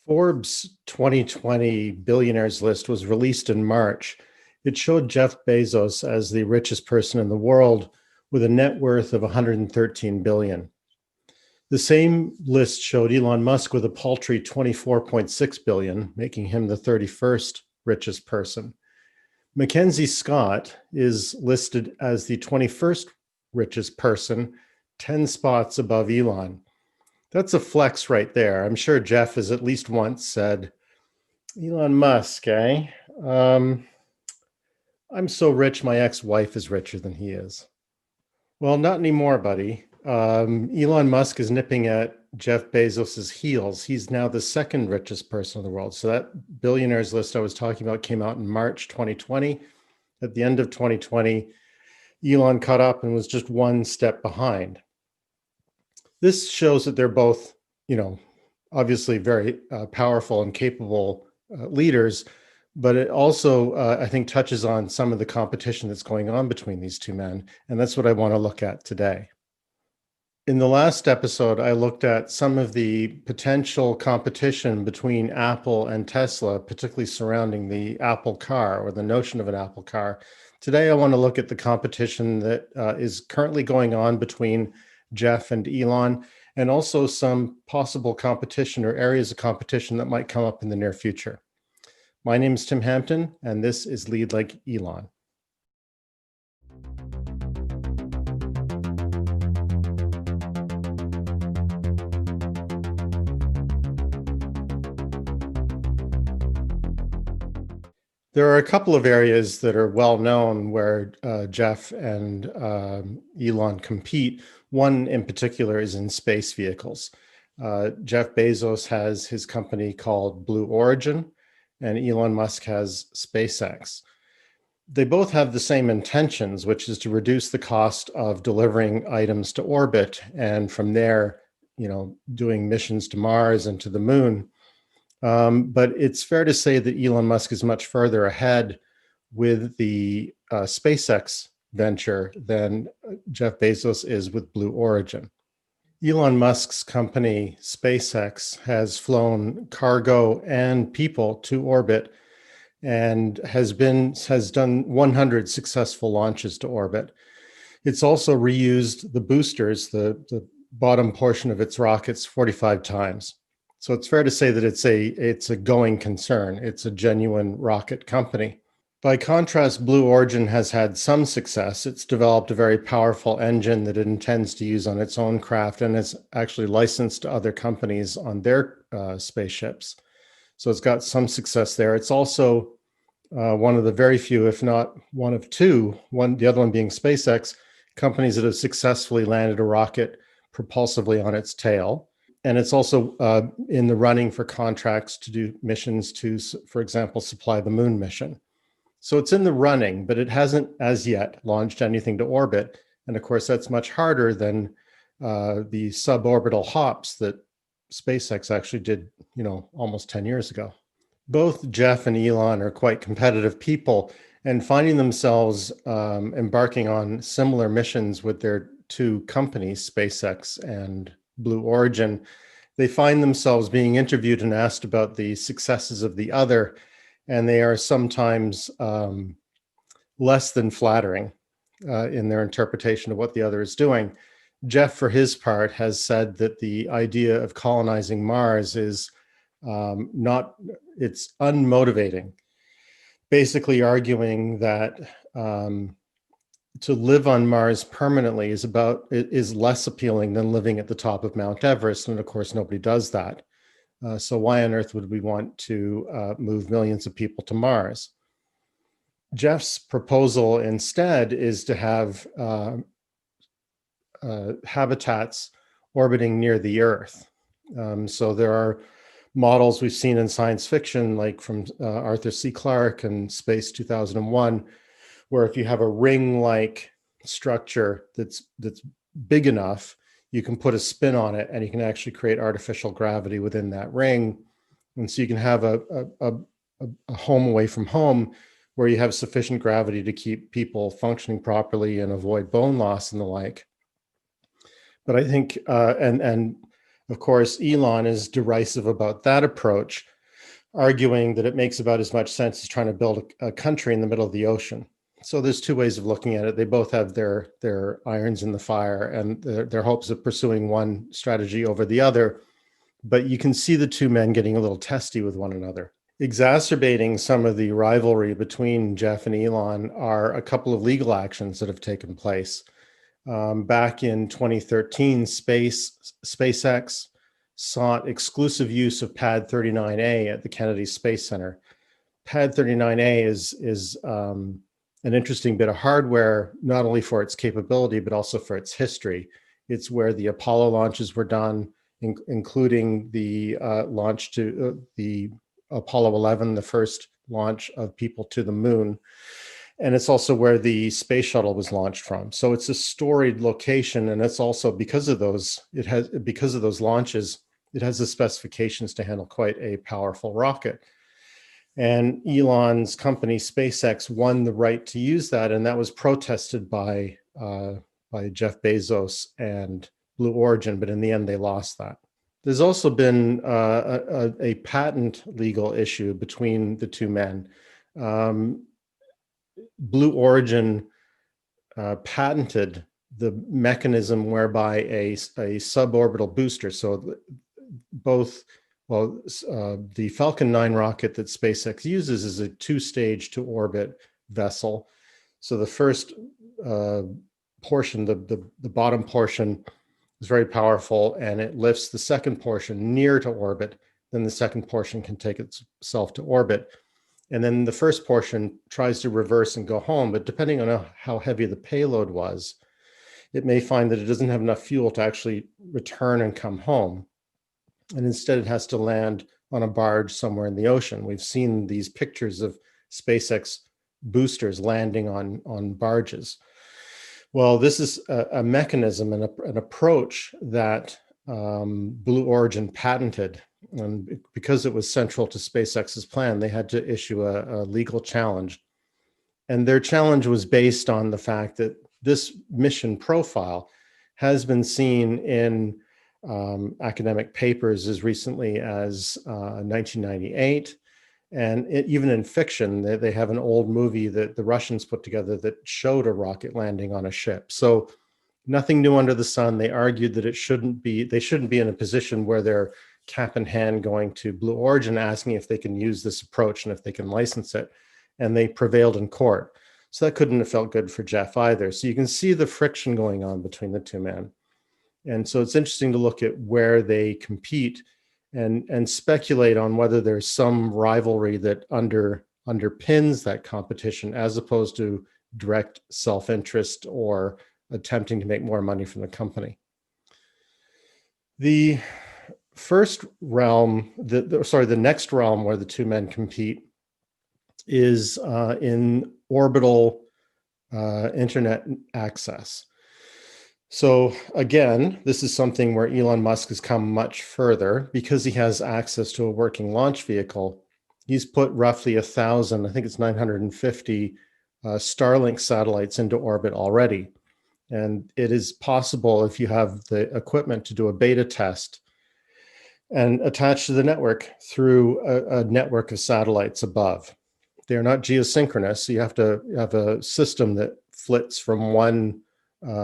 Forbes 2020 billionaires list was released in March. It showed Jeff Bezos as the richest person in the world with a net worth of 113 billion. The same list showed Elon Musk with a paltry 24.6 billion, making him the 31st richest person. Mackenzie Scott is listed as the 21st richest person, 10 spots above Elon. That's a flex right there. I'm sure Jeff has at least once said, Elon Musk, eh? I'm so rich, my ex-wife is richer than he is. Well, not anymore, buddy. Elon Musk is nipping at Jeff Bezos's heels. He's now the second richest person in the world. So that billionaires list I was talking about came out in March 2020. At the end of 2020, Elon caught up and was just one step behind. This shows that they're both, obviously very powerful and capable leaders, but it also, I think, touches on some of the competition that's going on between these two men. And that's what I want to look at today. In the last episode, I looked at some of the potential competition between Apple and Tesla, particularly surrounding the Apple car or the notion of an Apple car. Today, I want to look at the competition that is currently going on between Jeff and Elon, and also some possible competition or areas of competition that might come up in the near future. My name is Tim Hampton, and this is Lead Like Elon. There are a couple of areas that are well known where Jeff and Elon compete. One in particular is in space vehicles. Jeff Bezos has his company called Blue Origin, and Elon Musk has SpaceX. They both have the same intentions, which is to reduce the cost of delivering items to orbit, and from there, doing missions to Mars and to the moon. But it's fair to say that Elon Musk is much further ahead with the SpaceX venture than Jeff Bezos is with Blue Origin. Elon Musk's company, SpaceX, has flown cargo and people to orbit and has done 100 successful launches to orbit. It's also reused the boosters, the bottom portion of its rockets, 45 times. So it's fair to say that it's a going concern. It's a genuine rocket company. By contrast, Blue Origin has had some success. It's developed a very powerful engine that it intends to use on its own craft, and it's actually licensed to other companies on their spaceships. So it's got some success there. It's also one of the very few, if not one of two, the other one being SpaceX, companies that have successfully landed a rocket propulsively on its tail. And it's also in the running for contracts to do missions to, for example, supply the moon mission. So it's in the running, but it hasn't as yet launched anything to orbit. And of course, that's much harder than the suborbital hops that SpaceX actually did, almost 10 years ago. Both Jeff and Elon are quite competitive people, and finding themselves embarking on similar missions with their two companies, SpaceX and Blue Origin, they find themselves being interviewed and asked about the successes of the other, and they are sometimes less than flattering in their interpretation of what the other is doing. Jeff, for his part, has said that the idea of colonizing Mars is it's unmotivating, basically arguing that to live on Mars permanently is less appealing than living at the top of Mount Everest. And of course, nobody does that. So why on earth would we want to move millions of people to Mars? Jeff's proposal instead is to have habitats orbiting near the Earth. So there are models we've seen in science fiction, like from Arthur C. Clarke and Space 2001, where if you have a ring-like structure that's big enough, you can put a spin on it and you can actually create artificial gravity within that ring. And so you can have a home away from home where you have sufficient gravity to keep people functioning properly and avoid bone loss and the like. But I think, and Of course, Elon is derisive about that approach, arguing that it makes about as much sense as trying to build a country in the middle of the ocean. So there's two ways of looking at it. They both have their irons in the fire and their hopes of pursuing one strategy over the other. But you can see the two men getting a little testy with one another. Exacerbating some of the rivalry between Jeff and Elon are a couple of legal actions that have taken place. Back in 2013, SpaceX sought exclusive use of Pad 39A at the Kennedy Space Center. Pad 39A is an interesting bit of hardware, not only for its capability, but also for its history. It's where the Apollo launches were done, including the launch to the Apollo 11, the first launch of people to the moon. And it's also where the space shuttle was launched from. So it's a storied location. And it's also because of those launches, it has the specifications to handle quite a powerful rocket. And Elon's company, SpaceX, won the right to use that. And that was protested by Jeff Bezos and Blue Origin. But in the end, they lost that. There's also been a patent legal issue between the two men. Blue Origin patented the mechanism whereby a suborbital booster, so both, the Falcon 9 rocket that SpaceX uses is a two-stage to orbit vessel. So the first portion, the bottom portion, is very powerful, and it lifts the second portion near to orbit. Then the second portion can take itself to orbit. And then the first portion tries to reverse and go home, but depending on how heavy the payload was, it may find that it doesn't have enough fuel to actually return and come home. And instead it has to land on a barge somewhere in the ocean. We've seen these pictures of SpaceX boosters landing on barges. Well, this is a mechanism and an approach that Blue Origin patented. And because it was central to SpaceX's plan, they had to issue a legal challenge. And their challenge was based on the fact that this mission profile has been seen in academic papers as recently as 1998. And even in fiction, they have an old movie that the Russians put together that showed a rocket landing on a ship. So nothing new under the sun. They argued that they shouldn't be in a position where they're cap in hand going to Blue Origin asking if they can use this approach and if they can license it. And they prevailed in court. So that couldn't have felt good for Jeff either. So you can see the friction going on between the two men. And so it's interesting to look at where they compete and speculate on whether there's some rivalry that underpins that competition as opposed to direct self-interest or attempting to make more money from the company. The first realm, the next realm where the two men compete is in orbital internet access. So again, this is something where Elon Musk has come much further because he has access to a working launch vehicle. He's put roughly 1,000, I think it's 950 Starlink satellites into orbit already. And it is possible, if you have the equipment, to do a beta test and attach to the network through a network of satellites above. They're not geosynchronous, so you have to have a system that flits from one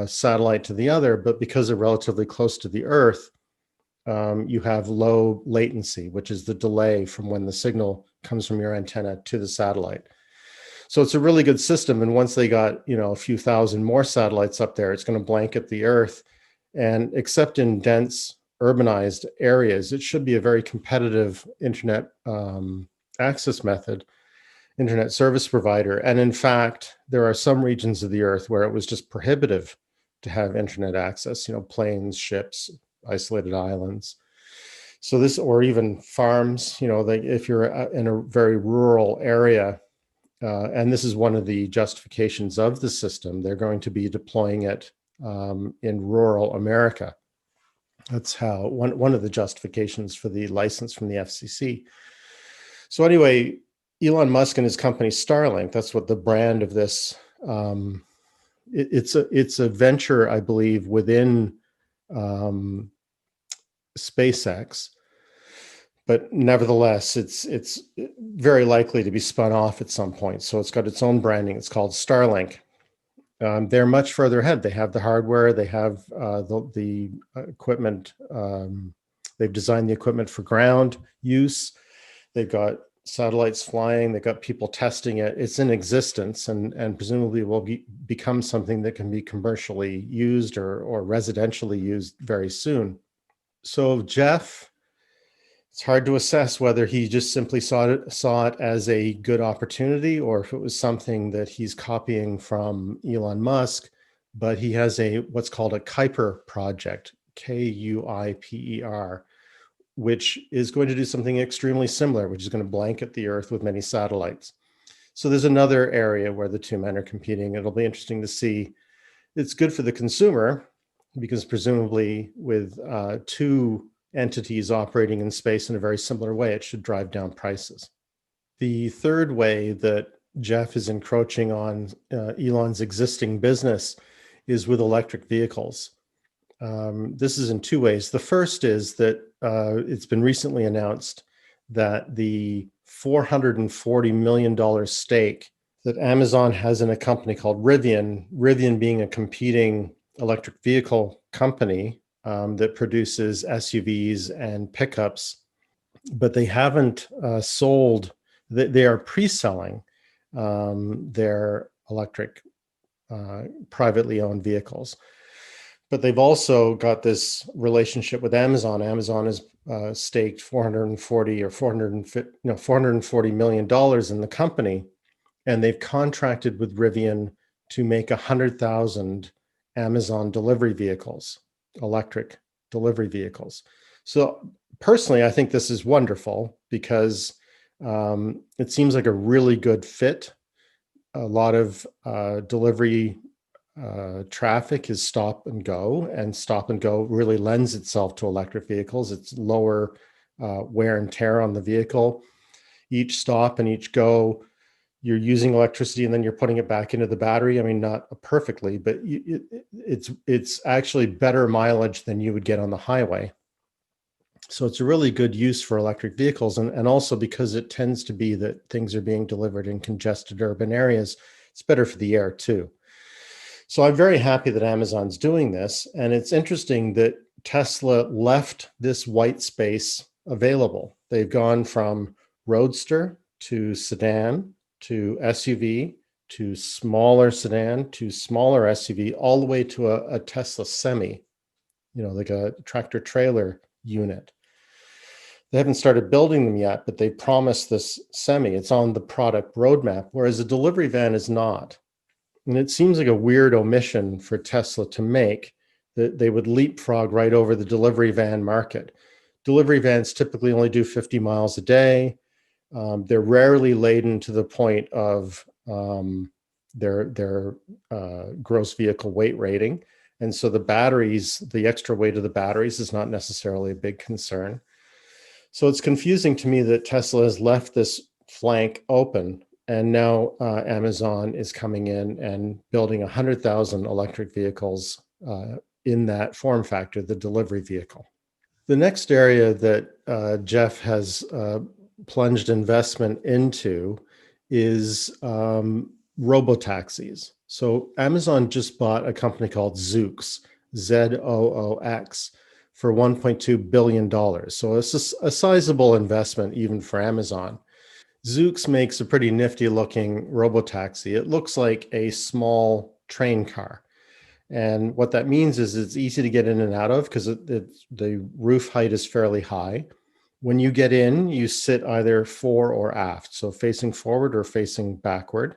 satellite to the other, but because they're relatively close to the Earth, you have low latency, which is the delay from when the signal comes from your antenna to the satellite. So it's a really good system. And once they got, a few thousand more satellites up there, it's going to blanket the Earth. And except in dense urbanized areas, it should be a very competitive internet access method, internet service provider. And in fact, there are some regions of the Earth where it was just prohibitive to have internet access, planes, ships, isolated islands. So this, or even farms, if you're in a very rural area, and this is one of the justifications of the system, they're going to be deploying it in rural America. That's how one of the justifications for the license from the FCC. So anyway, Elon Musk and his company Starlink, that's what the brand of this, it's a venture, I believe, within SpaceX, but nevertheless, it's very likely to be spun off at some point. So it's got its own branding. It's called Starlink. They're much further ahead. They have the hardware. They have the equipment. They've designed the equipment for ground use. They've got satellites flying. They've got people testing it. It's in existence, and presumably will become something that can be commercially used or residentially used very soon. So Jeff, it's hard to assess whether he just simply saw it as a good opportunity or if it was something that he's copying from Elon Musk. But he has what's called a Kuiper project, Kuiper, which is going to do something extremely similar, which is going to blanket the Earth with many satellites. So there's another area where the two men are competing. It'll be interesting to see. It's good for the consumer because presumably with two entities operating in space in a very similar way, it should drive down prices. The third way that Jeff is encroaching on Elon's existing business is with electric vehicles. This is in two ways. The first is that it's been recently announced that the $440 million stake that Amazon has in a company called Rivian being a competing electric vehicle company that produces SUVs and pickups, but they haven't sold, they are pre-selling their electric privately owned vehicles. But they've also got this relationship with Amazon. Amazon has staked $440 million in the company, and they've contracted with Rivian to make 100,000 Amazon delivery vehicles, electric delivery vehicles. So personally, I think this is wonderful because it seems like a really good fit. A lot of delivery traffic is stop and go, and stop and go really lends itself to electric vehicles. It's lower wear and tear on the vehicle. Each stop and each go, you're using electricity and then you're putting it back into the battery. I mean, not perfectly, but it's actually better mileage than you would get on the highway. So it's a really good use for electric vehicles. And also because it tends to be that things are being delivered in congested urban areas, it's better for the air too. So I'm very happy that Amazon's doing this. And it's interesting that Tesla left this white space available. They've gone from roadster to sedan to SUV to smaller sedan to smaller SUV, all the way to a Tesla Semi, like a tractor trailer unit. They haven't started building them yet, but they promised this Semi. It's on the product roadmap, whereas a delivery van is not. And it seems like a weird omission for Tesla to make, that they would leapfrog right over the delivery van market. Delivery vans typically only do 50 miles a day. They're rarely laden to the point of their gross vehicle weight rating. And so the batteries, the extra weight of the batteries is not necessarily a big concern. So it's confusing to me that Tesla has left this flank open, and now Amazon is coming in and building 100,000 electric vehicles in that form factor, the delivery vehicle. The next area that Jeff has plunged investment into is robotaxis. So Amazon just bought a company called Zoox, Zoox, for $1.2 billion. So it's a sizable investment even for Amazon. Zoox makes a pretty nifty looking robotaxi. It looks like a small train car. And what that means is it's easy to get in and out of because the roof height is fairly high. When you get in, you sit either fore or aft, so facing forward or facing backward,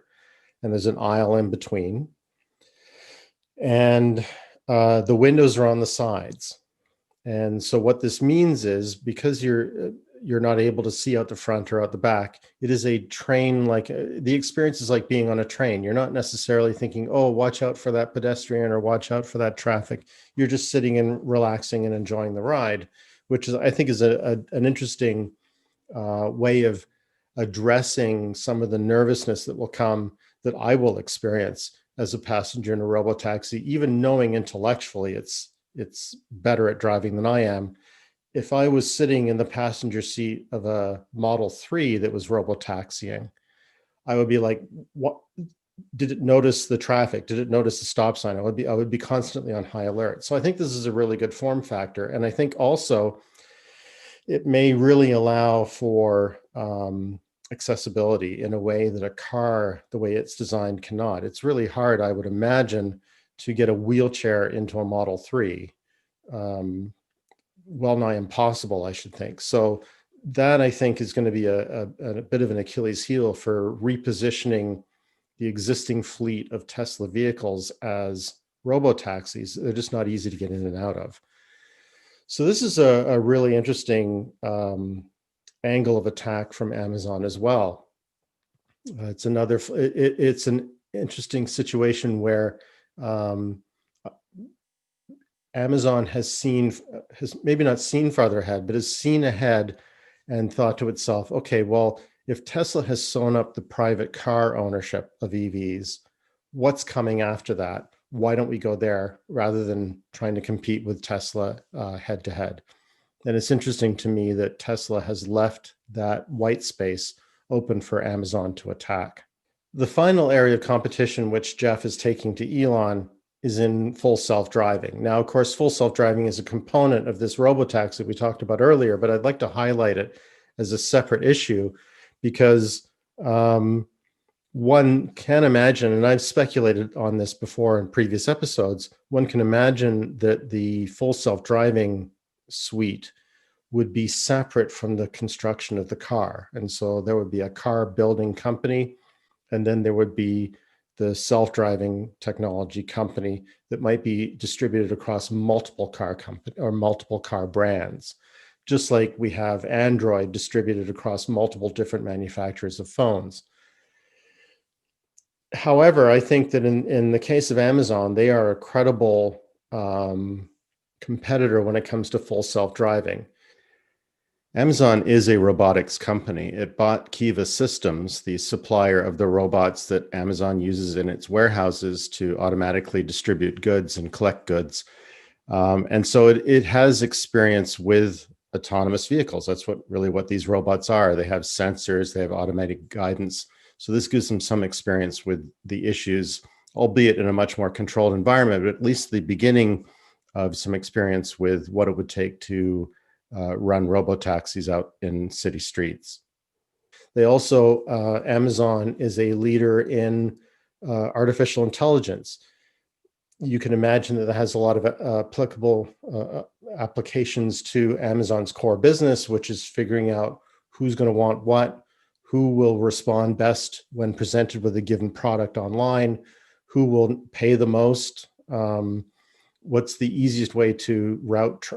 and there's an aisle in between. And the windows are on the sides. And so what this means is, because you're not able to see out the front or out the back, it is a train, like the experience is like being on a train. You're not necessarily thinking, oh, watch out for that pedestrian or watch out for that traffic. You're just sitting and relaxing and enjoying the ride, which is, I think, is an interesting way of addressing some of the nervousness that will come, that I will experience as a passenger in a robotaxi, even knowing intellectually it's better at driving than I am. if I was sitting in the passenger seat of a Model 3 that was robotaxiing, I would be like, what? Did it notice the traffic? Did it notice the stop sign? I would be constantly on high alert. So I think this is a really good form factor. And I think also it may really allow for accessibility in a way that a car, the way it's designed, cannot. It's really hard, I would imagine, to get a wheelchair into a Model 3. Well nigh impossible, I should think. So that, I think, is going to be a bit of an Achilles heel for repositioning the existing fleet of Tesla vehicles as robo-taxis. They're just not easy to get in and out of. So this is a really interesting angle of attack from Amazon as well. It's an interesting situation where Amazon has maybe not seen farther ahead, but has seen ahead and thought to itself, okay, well, if Tesla has sewn up the private car ownership of EVs, what's coming after that? Why don't we go there rather than trying to compete with Tesla head to head? And it's interesting to me that Tesla has left that white space open for Amazon to attack. The final area of competition which Jeff is taking to Elon is in full self-driving. Now, of course, full self-driving is a component of this robotaxi that we talked about earlier, but I'd like to highlight it as a separate issue because one can imagine, and I've speculated on this before in previous episodes, one can imagine that the full self-driving suite would be separate from the construction of the car. And so there would be a car building company, and then there would be the self-driving technology company that might be distributed across multiple car company or multiple car brands, just like we have Android distributed across multiple different manufacturers of phones. However, I think that in the case of Amazon, they are a credible competitor when it comes to full self-driving. Amazon is a robotics company. It bought Kiva Systems, the supplier of the robots that Amazon uses in its warehouses to automatically distribute goods and collect goods. And so it has experience with autonomous vehicles. That's what these robots are. They have sensors, they have automatic guidance. So this gives them some experience with the issues, albeit in a much more controlled environment, but at least the beginning of some experience with what it would take to run robotaxis out in city streets. They also, Amazon is a leader in artificial intelligence. You can imagine that has a lot of applicable applications to Amazon's core business, which is figuring out who's going to want what, who will respond best when presented with a given product online, who will pay the most, what's the easiest way to route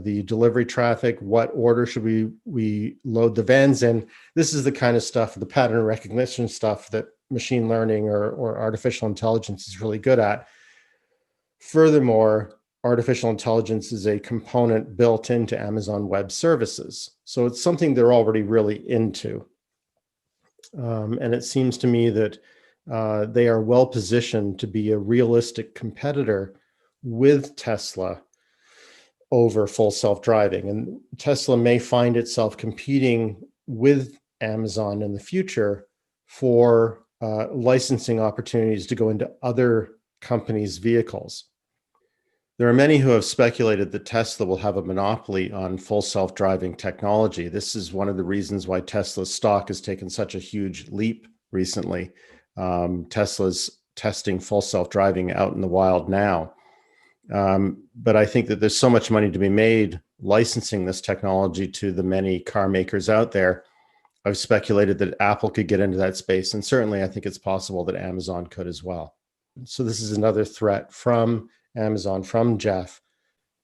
the delivery traffic, what order should we load the vans in. This is the kind of stuff, the pattern recognition stuff that machine learning or artificial intelligence is really good at. Furthermore, artificial intelligence is a component built into Amazon Web Services. So it's something they're already really into. And it seems to me that they are well positioned to be a realistic competitor with Tesla over full self-driving. And Tesla may find itself competing with Amazon in the future for licensing opportunities to go into other companies' vehicles. There are many who have speculated that Tesla will have a monopoly on full self-driving technology. This is one of the reasons why Tesla's stock has taken such a huge leap recently. Tesla's testing full self-driving out in the wild now. But I think that there's so much money to be made licensing this technology to the many car makers out there. I've speculated that Apple could get into that space, and certainly I think it's possible that Amazon could as well. So this is another threat from Amazon, from Jeff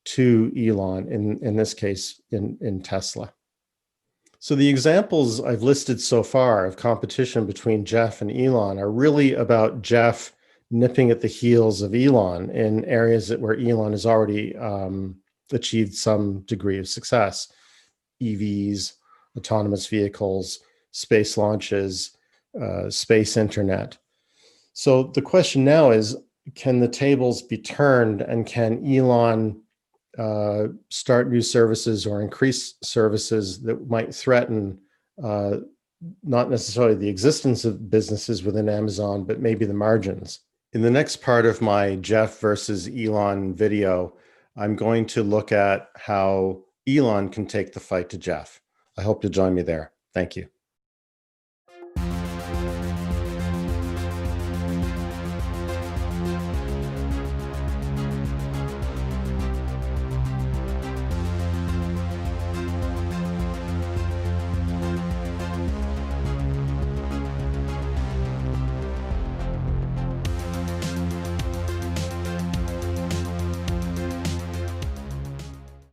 to Elon, in this case, in Tesla. So the examples I've listed so far of competition between Jeff and Elon are really about Jeff nipping at the heels of Elon in areas where Elon has already achieved some degree of success. EVs, autonomous vehicles, space launches, space internet. So the question now is, can the tables be turned, and can Elon start new services or increase services that might threaten not necessarily the existence of businesses within Amazon, but maybe the margins. In the next part of my Jeff versus Elon video, I'm going to look at how Elon can take the fight to Jeff. I hope you'll join me there. Thank you.